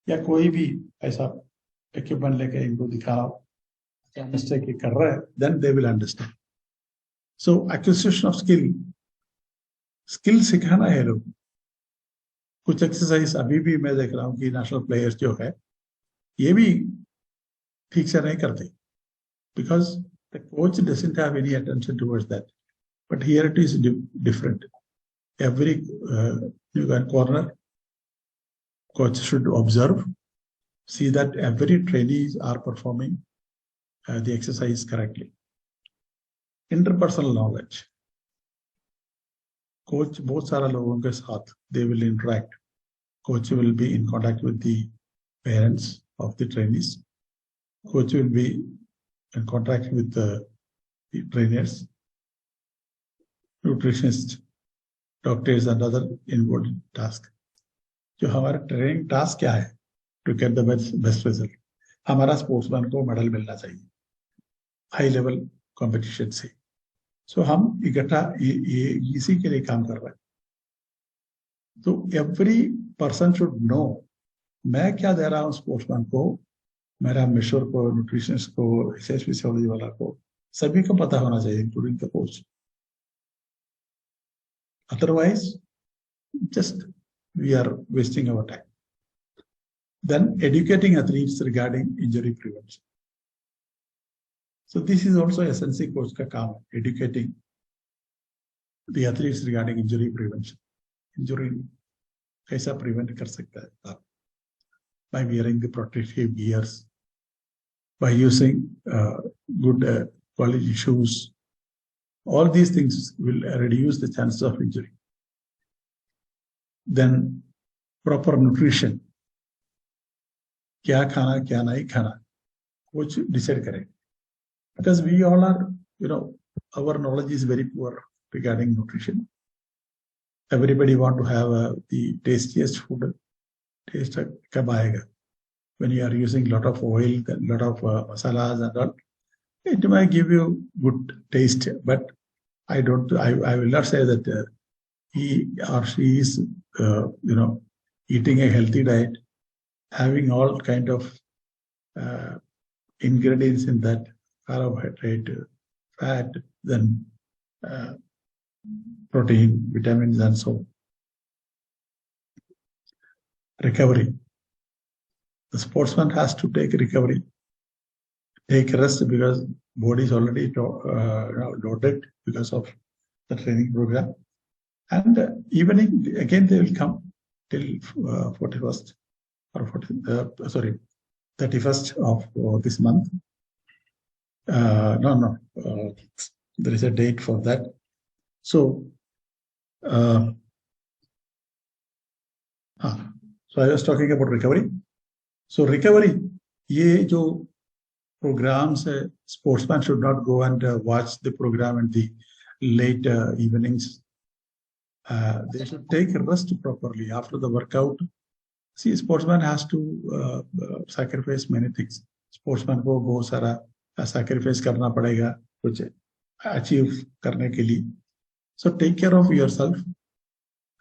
या कोई भी ऐसा इक्विपमेंट लेके इनको दिखाओ क्या मिस्टेक कर रहा है, then they will understand. So acquisition of skill सिखाना है लोग. कुछ एक्सरसाइज अभी भी मैं देख रहा हूँ कि नेशनल प्लेयर्स जो है ये भी ठीक से नहीं करते, because the coach doesn't have any attention towards that. But here it is different. Every corner, coach should observe, see that every trainees are performing the exercise correctly. Interpersonal knowledge. Coach बहुत सारा लोगों के साथ they will interact. Coach will be in contact with the parents of the trainees. Coach will be in contact with the trainers, nutritionists, doctors and other involved tasks. जो हमारा training task क्या है to get the best result. हमारा sportsman को medal मिलना चाहिए high level competition से. सो हम इकट्ठा इसी के लिए काम कर रहे हैं. तो एवरी पर्सन शुड नो मैं क्या दे रहा हूँ स्पोर्ट्समैन को, मेरा मेश्योर को, न्यूट्रिशनिस्ट को, एक्सरसाइज फिजियोलॉजी वाला को, सभी को पता होना चाहिए including the coach. Otherwise just we are wasting our time. Then educating athletes regarding injury prevention. So this is also SNC coach ka kaam, educating the athletes regarding injury prevention. Injury kaisa prevent kar sakta hai aap? By wearing the protective gears, by using good quality shoes. All these things will reduce the chances of injury. Then proper nutrition, क्या खाना क्या नहीं खाना कुछ decide करें. Because we all are, our knowledge is very poor regarding nutrition. Everybody want to have the tastiest food. Taste कब आएगा? When you are using lot of oil, lot of masalas and all, it might give you good taste, but I will not say that he or she is eating a healthy diet, having all kind of ingredients in that, carbohydrate, fat, then protein, vitamins and so on. Recovery. The sportsman has to take recovery, take rest, because body is already loaded because of the training program. And evening again they will come till 41st or 31st of this month. There is a date for that. So I was talking about recovery. So recovery, ये जो programs, sportsman should not go and watch the program in the late evenings. They should take rest properly after the workout. See, sportsman has to sacrifice many things. Sportsman को बहुत सारा sacrifice करना पड़ेगा कुछ achieve करने के लिए. So take care of yourself.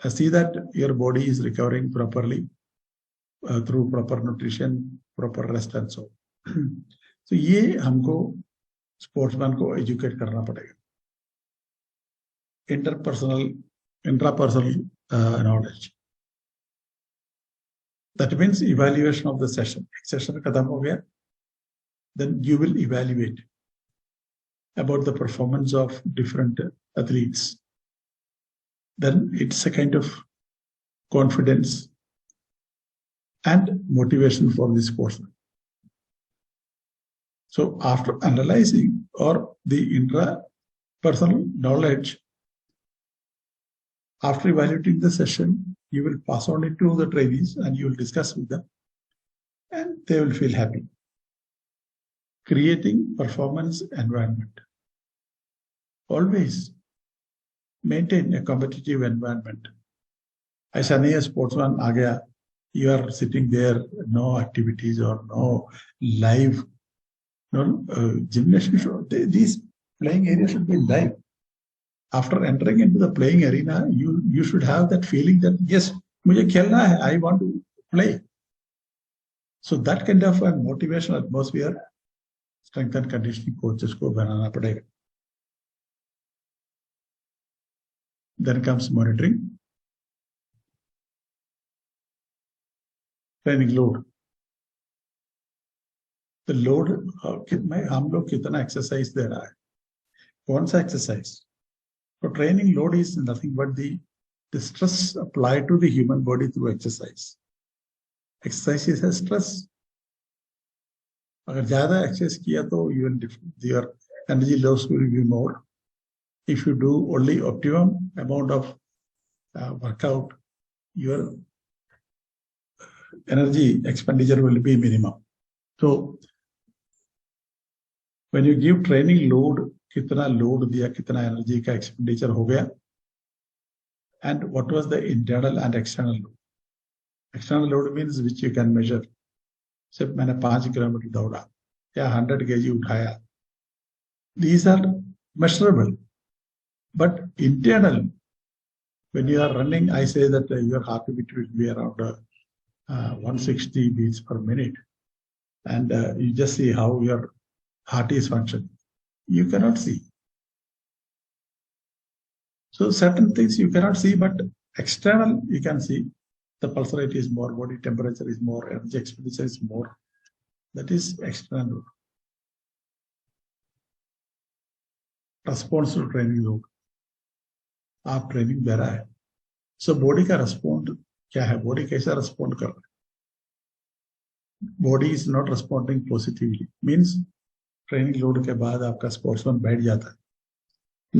See that your body is recovering properly through proper nutrition, proper rest and so on. So ये हमको sportsman को educate करना पड़ेगा. Intrapersonal knowledge. That means evaluation of the session. Session खत्म हो गया, then you will evaluate about the performance of different athletes. Then it's a kind of confidence and motivation for the sportsman. So after analyzing or the intrapersonal knowledge, after evaluating the session, you will pass on it to the trainees and you will discuss with them and they will feel happy. Creating performance environment. Always maintain a competitive environment. ऐसा नहीं है sportsman आ गया, you are sitting there, no activities or no live, gymnasium. These playing areas should be live. After entering into the playing arena, you should have that feeling that yes, मुझे खेलना है, I want to play. So that kind of a motivational atmosphere, strength and conditioning coaches को बनाना पड़ेगा. Then comes monitoring. Training load. The load, हम लोग कितना exercise दे रहा है, कौन सा exercise? So training load is nothing but the stress applied to the human body through exercise. Exercise is a stress. अगर ज़्यादा exercise किया तो your energy loss will be more. If you do only optimum amount of workout, your energy expenditure will be minimum. So when you give training load, kitna load diya, kitna energy ka expenditure ho gaya, and what was the internal and external load. External load means which you can measure. सिर्फ मैंने 5 kilometre दौड़ा या 100 kg उठाया. These are measurable. But internal, when you are running, I say that your heart beat will be around 160 beats per minute. And you just see how your heart is functioning. You cannot see. So certain things you cannot see, but external you can see. The pulse rate is more, body temperature is more, energy expenditure is more. That is external. Response to training load. आप training दे रहा है. So body का respond क्या है, body कैसा respond कर रहा है. Body is not responding positively, means training load के बाद आपका स्पोर्ट्समैन बैठ जाता है.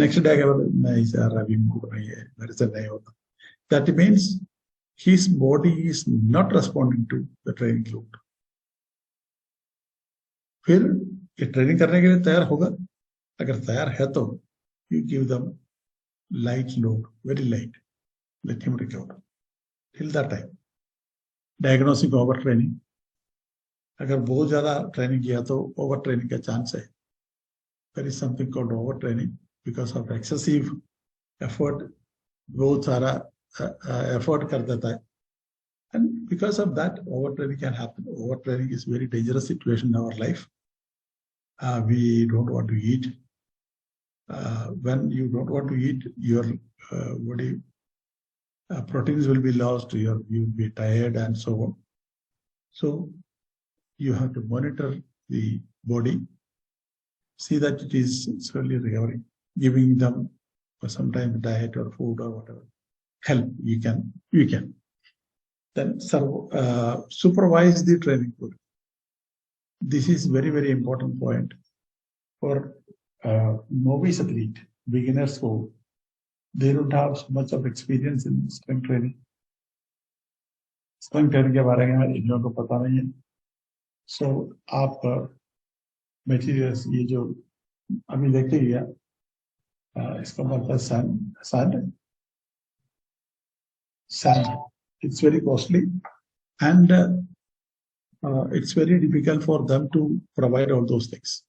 नेक्स्ट डे के बाद नहीं सर अभी मूड नहीं है, मेरे से नहीं होता. That means his body is not responding to the training load. फिर ये ट्रेनिंग करने के लिए तैयार होगा. अगर तैयार है तो you give them light load, very light, let him recover till that time. Diagnosing overtraining, अगर बहुत ज्यादा ट्रेनिंग किया तो ओवर ट्रेनिंग का चांस है. There is something called overtraining because of excessive effort. बहुत सारा effort कर देता है, and because of that overtraining can happen. Overtraining is very dangerous situation in our life. We don't want to eat. When you don't want to eat, your body proteins will be lost, you will be tired and so on. So you have to monitor the body, see that it is slowly recovering, giving them sometimes diet or food or whatever. Help, you can. Then supervise the training program. This is very, very important point for novice athlete, beginners who they don't have so much of experience in strength training. Strength training के बारे में इन लोगों को पता नहीं है. So आप materials ये जो अभी देखिए इसका मतलब है sand. It's very costly and it's very difficult for them to provide all those things.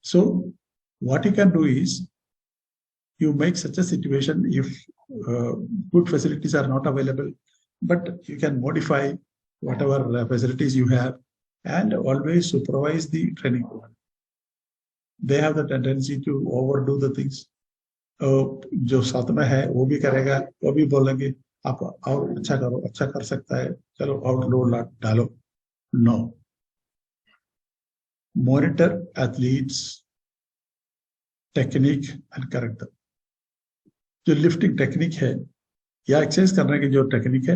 So what you can do is you make such a situation if good facilities are not available, but you can modify whatever facilities you have and always supervise the training program. They have the tendency to overdo the things. जो साथ में है वो भी करेगा, वो भी बोलेंगे आप और अच्छा करो, अच्छा कर सकता है, चलो और लोड डालो. No. Monitor athletes technique and character. जो लिफ्टिंग टेक्निक है या एक्सरसाइज करने की जो टेक्निक है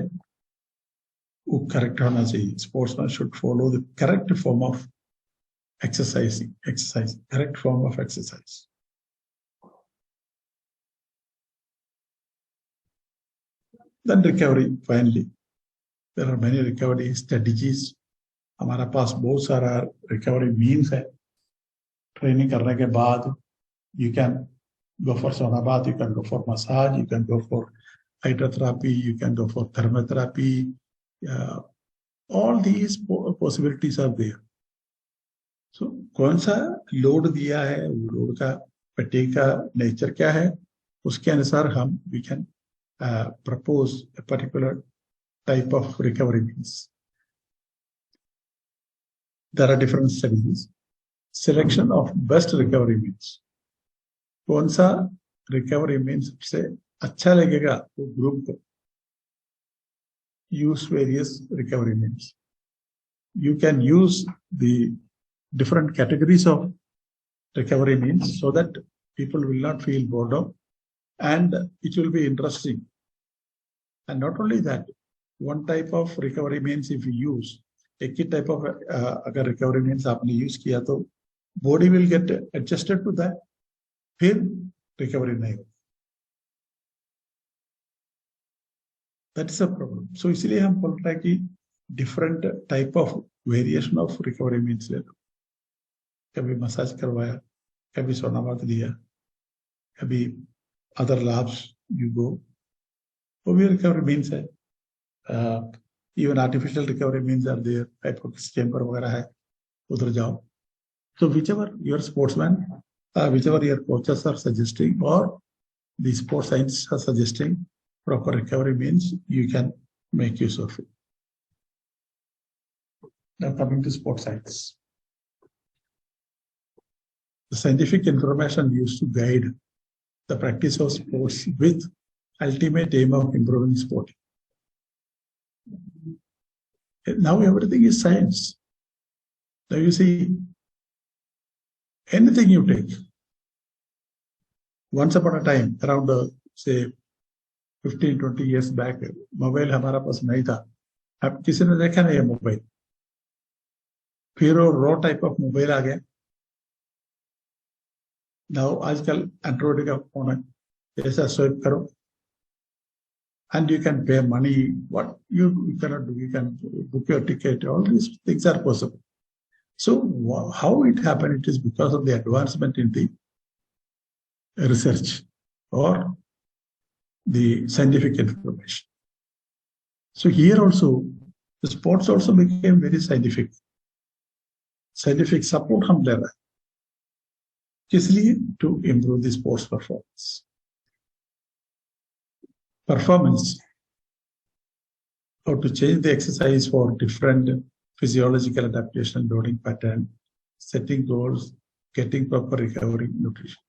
वो करेक्ट होना चाहिए. Sportsman should follow the correct form of exercise, correct form of exercise. Then recovery, finally. There are many recovery strategies. हमारा पास बहुत सारा रिकवरी मीन्स है. ट्रेनिंग करने के बाद you can go for sauna bath, you can go for massage, you can go for hydrotherapy, you can go for thermotherapy. All these possibilities are there. So कौन सा load दिया है, load का fatigue का nature क्या है, उसके अनुसार हम we can propose a particular type of recovery means. There are different strategies. Selection of best recovery means. कौन सा रिकवरी मीन सबसे अच्छा लगेगा वो ग्रुप को. Use various recovery means. You can use the different categories of recovery means so that people will not feel boredom and it will be interesting. And not only that, one type of recovery means if you use एक ही type of अगर recovery means आपने use किया तो body will get adjusted to that, फिर recovery नहीं होगी. That is a problem. So इसलिए हम बोल रहे हैं कि different type of variation of recovery means ले लो. कभी मसाज करवाया, कभी सोना बात दिया, कभी other labs you go. वो भी recovery means है. Even artificial recovery means are there. Hypoxic chamber वगैरह है, उधर जाओ. So whichever your sportsman, whichever your coaches are suggesting or the sports science are suggesting, proper recovery means you can make use of it. Now coming to sports science. The scientific information used to guide the practice of sports with ultimate aim of improving sport. Now everything is science. Now you see, anything you take. Once upon a time, around say 15-20 years back, mobile हमारा पास नहीं था. अब किसी ने देखा नहीं है mobile. फिर वो रॉ टाइप ऑफ मोबाइल आ गया. Now आजकल एंड्रॉइड का फोन है, ऐसा स्वाइप करो and you can pay money. What you cannot do, you can book your ticket. All these things are possible. So how it happened? It is because of the advancement in the research or the scientific information. So here also, the sports also became very scientific. Scientific support हम ले रहे हैं. किस लिए? To improve the sports performance. Performance, or to change the exercise for different physiological adaptation, loading pattern, setting goals, getting proper recovery, nutrition.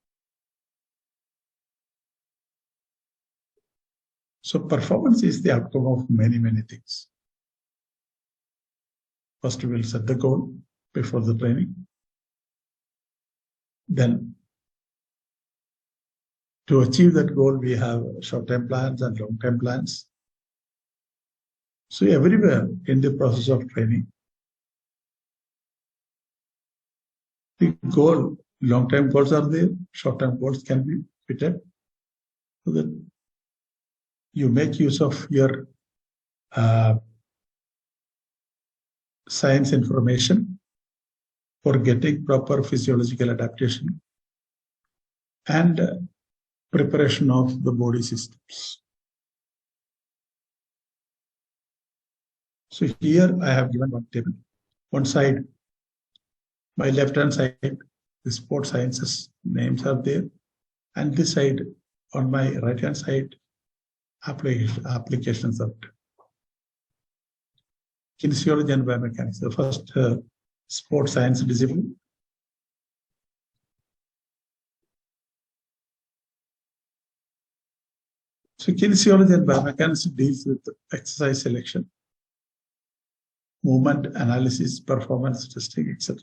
So performance is the outcome of many, many things. First, we will set the goal before the training. Then, to achieve that goal, we have short-term plans and long-term plans. So everywhere in the process of training, the goal, long-term goals are there, short-term goals can be fitted so that you make use of your science information for getting proper physiological adaptation and preparation of the body systems. So here I have given one table. One side, my left-hand side, the sports sciences names are there, and this side, on my right-hand side, applications of kinesiology and biomechanics. The first sports science discipline. So kinesiology and biomechanics deals with exercise selection, movement analysis, performance testing, etc.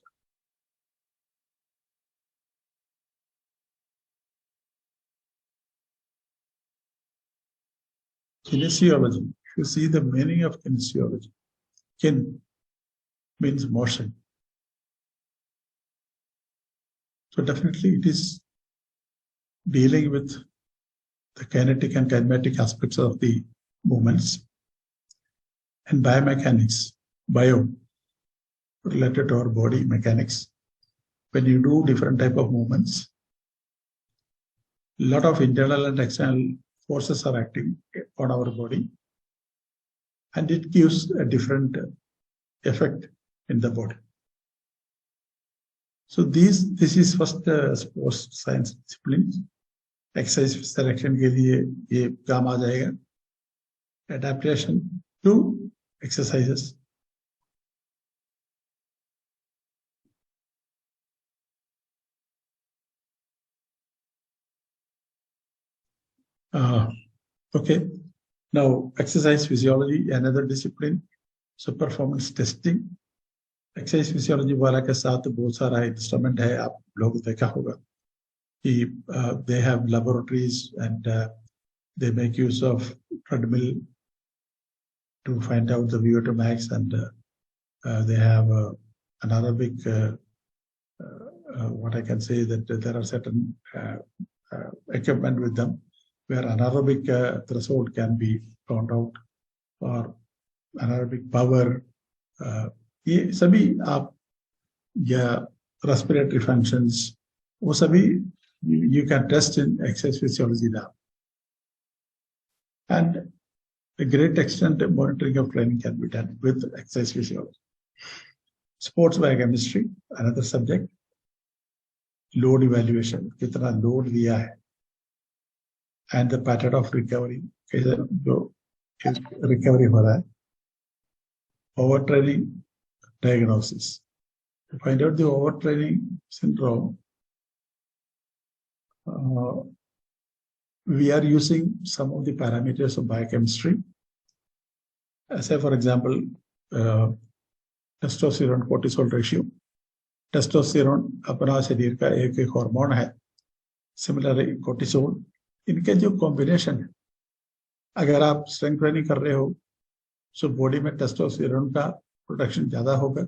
Kinesiology, if you see the meaning of kinesiology, kin means motion. So definitely it is dealing with the kinetic and kinematic aspects of the movements. And biomechanics, bio, related to our body mechanics. When you do different type of movements, a lot of internal and external forces are acting on our body, and it gives a different effect in the body. So this is first sports science discipline. Exercise selection के लिए ये काम आ जाएगा. Adaptation to exercises. Okay. Now exercise physiology, another discipline. So performance testing. Exercise physiology वाला के साथ बहुत सारा instrument है. आप लोग देखा होगा. They have laboratories and they make use of treadmill to find out the VO2 max, and they have another big, what I can say, that there are certain equipment with them where anaerobic threshold can be found out और anaerobic power, ये सभी आप या respiratory functions, वो सभी you can test in exercise physiology lab. And a great extent of monitoring of training can be done with exercise physiology. Sports biochemistry, another subject. Load evaluation, कितना load दिया है, and the pattern of recovery, जो recovery हो रहा है. Overtraining diagnosis. To find out the overtraining syndrome, we are using some of the parameters of biochemistry. Say, for example, testosterone cortisol ratio. Testosterone अपना शरीर का एक हार्मोन है. Similarly, cortisol. इनके जो कॉम्बिनेशन है, अगर आप स्ट्रेंथ ट्रेनिंग कर रहे हो, so बॉडी में टेस्टोस्टेरोन का प्रोडक्शन ज्यादा होगा.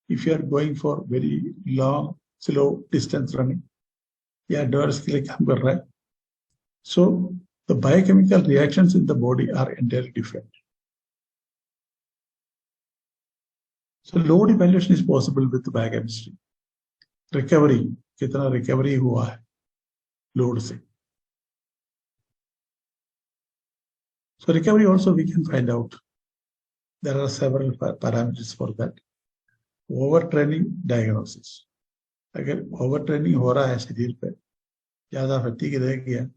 If you are going for very long, slow distance running, या endurance के लिए काम कर रहा है, so the biochemical reactions in the body are entirely different. So load evaluation is possible with the biochemistry. Recovery, कितना recovery हुआ है load से. So recovery also we can find out. There are several parameters for that. Overtraining diagnosis. अगर overtraining हो रहा है शरीर पे, ज़्यादा fatigue रह गया,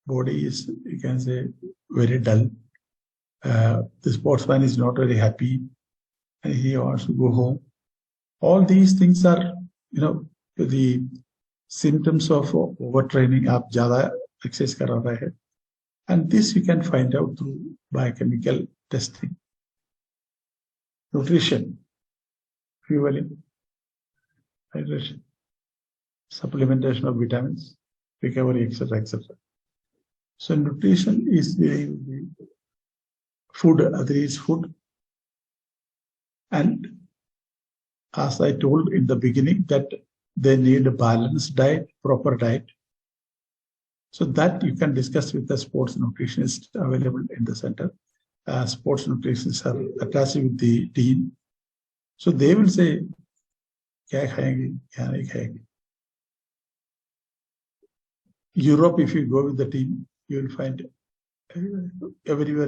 body is, you can say, very dull. The sportsman is not very happy, and he wants to go home. All these things are, the symptoms of overtraining. आप ज़्यादा exercise कर रहे हैं, and this you can find out through biochemical testing. Nutrition, fueling, hydration, supplementation of vitamins, recovery, etc., etc. So nutrition is the food, other is food. And as I told in the beginning, that they need a balanced diet, proper diet. So that you can discuss with the sports nutritionist available in the center. Sports nutritionists are attached with the team. So they will say, क्या खाएंगे, क्या नहीं खाएंगे. Europe, if you go with the team, you will find everywhere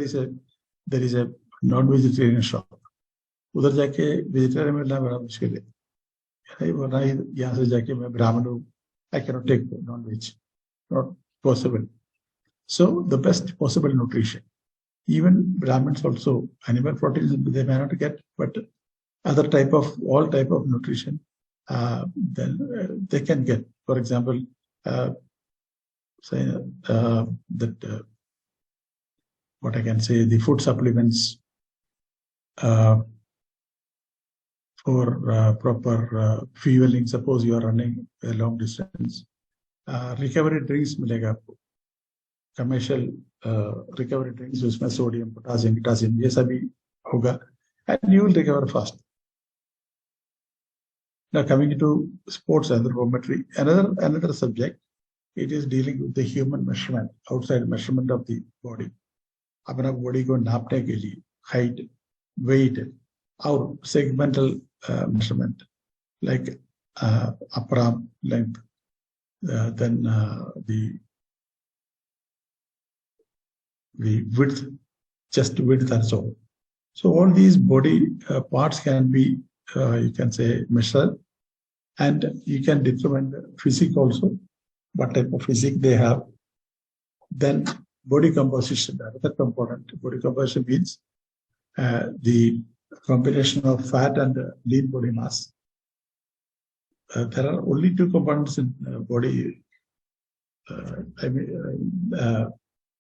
there is a non-vegetarian shop. उधर जाके vegetarian मिलना बड़ा मुश्किल है. वरना यहाँ से जाके मैं ब्राह्मण हूँ, I cannot take non-veg, not possible. So the best possible nutrition. Even Brahmins also, animal proteins they may not get, but all type of nutrition, then they can get. For example, what I can say, the food supplements for proper fueling. Suppose you are running a long distance, recovery drinks मिलेगा आपको. Commercial recovery drinks, उसमें sodium, potassium, ये सभी होगा, and you will recover fast. Now coming to sports anthropometry, another subject, it is dealing with the human measurement, outside measurement of the body. अपना body को नापने के लिए height, weight, और segmental measurement like upper arm length, then the width, chest width, and so on. So all these body parts can be, you can say, measured, and you can determine the physique also, what type of physique they have. Then body composition, another component. Body composition means the combination of fat and lean body mass. There are only two components in body.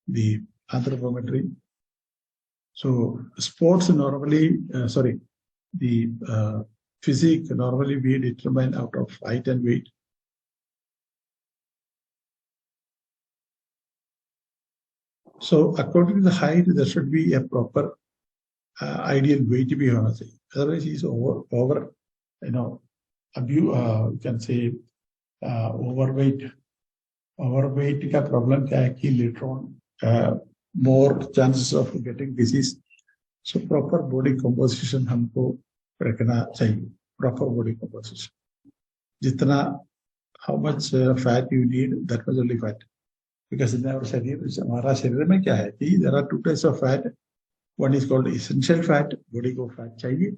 The anthropometry. So sports normally, the physique normally we determine out of height and weight. So according to the height, there should be a proper ideal weight to be honest. Otherwise, he's over, you can say overweight. Overweight का problem क्या है कि later on more chances of getting disease So proper body composition हमको रखना चाहिए. Proper body composition. जितना how much fat you need, that much only fat. Because in our शरीर, हमारा शरीर में क्या है कि there are two types of fat. One is called essential fat, body को fat चाहिए.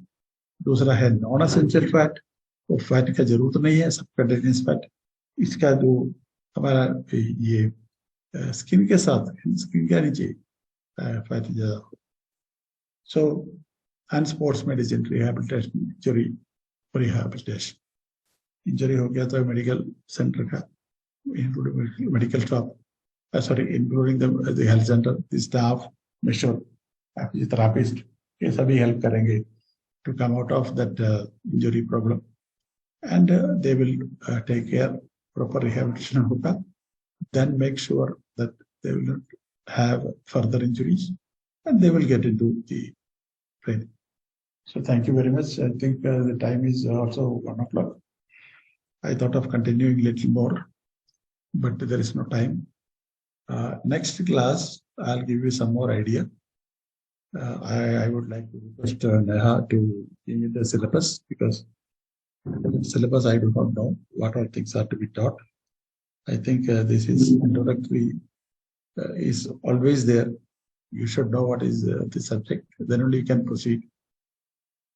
दूसरा है नॉन एसेंशियल फैट, वो फैट का जरूरत नहीं है, सब कंटिन्यूस फैट. इसका जो हमारा ये स्किन के साथ, स्किन क्या नीचे फैट ज्यादा. So and sports medicine rehabilitation, injury हो गया तो मेडिकल सेंटर का, medical staff, sorry including the health centre, the staff, masseur physiotherapist, ये सभी हेल्प करेंगे to come out of that injury problem, and they will take care, proper rehabilitation hoga, then make sure that they will not have further injuries and they will get into the training. So thank you very much. I think the time is also 1 o'clock. I thought of continuing a little more, but there is no time. Next class, I'll give you some more idea. I would like to request Neha to give me the syllabus, because the syllabus I do not know what all things are to be taught. I think this is introductory, is always there. You should know what is the subject, then only you can proceed.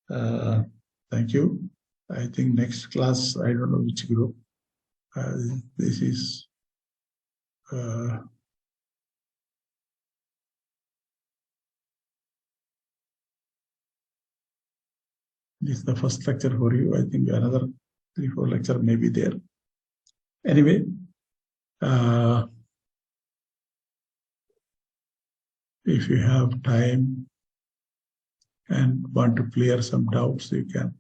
Thank you. I think next class, I don't know which group. This is this is the first lecture for you. I think another 3-4 lecture may be there. Anyway, if you have time and want to clear some doubts, you can.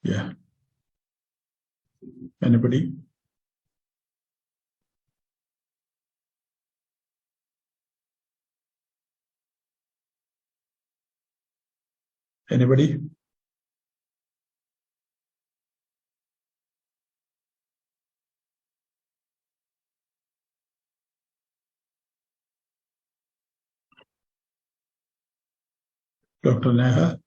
Yeah. Anybody? Anybody? Dr. Neha?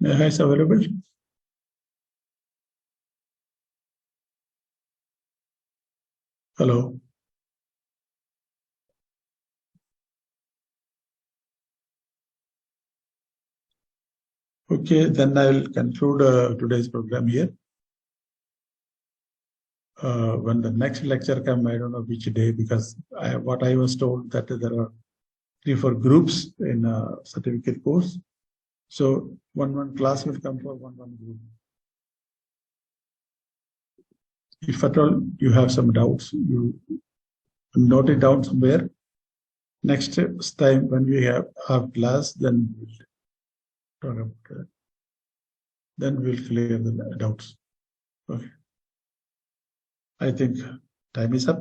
Neha is available? Hello? Okay, then I will conclude today's program here. When the next lecture comes, I don't know which day, because what I was told that there are 3-4 groups in a certificate course. So one class will come for one group. If at all you have some doubts, you note it down somewhere. Next time when we have class, then we'll talk about it. Then we'll clear the doubts. Okay. I think time is up.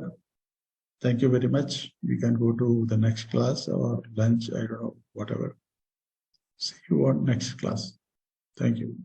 Thank you very much. We can go to the next class or lunch, I don't know, whatever. See you on next class. Thank you.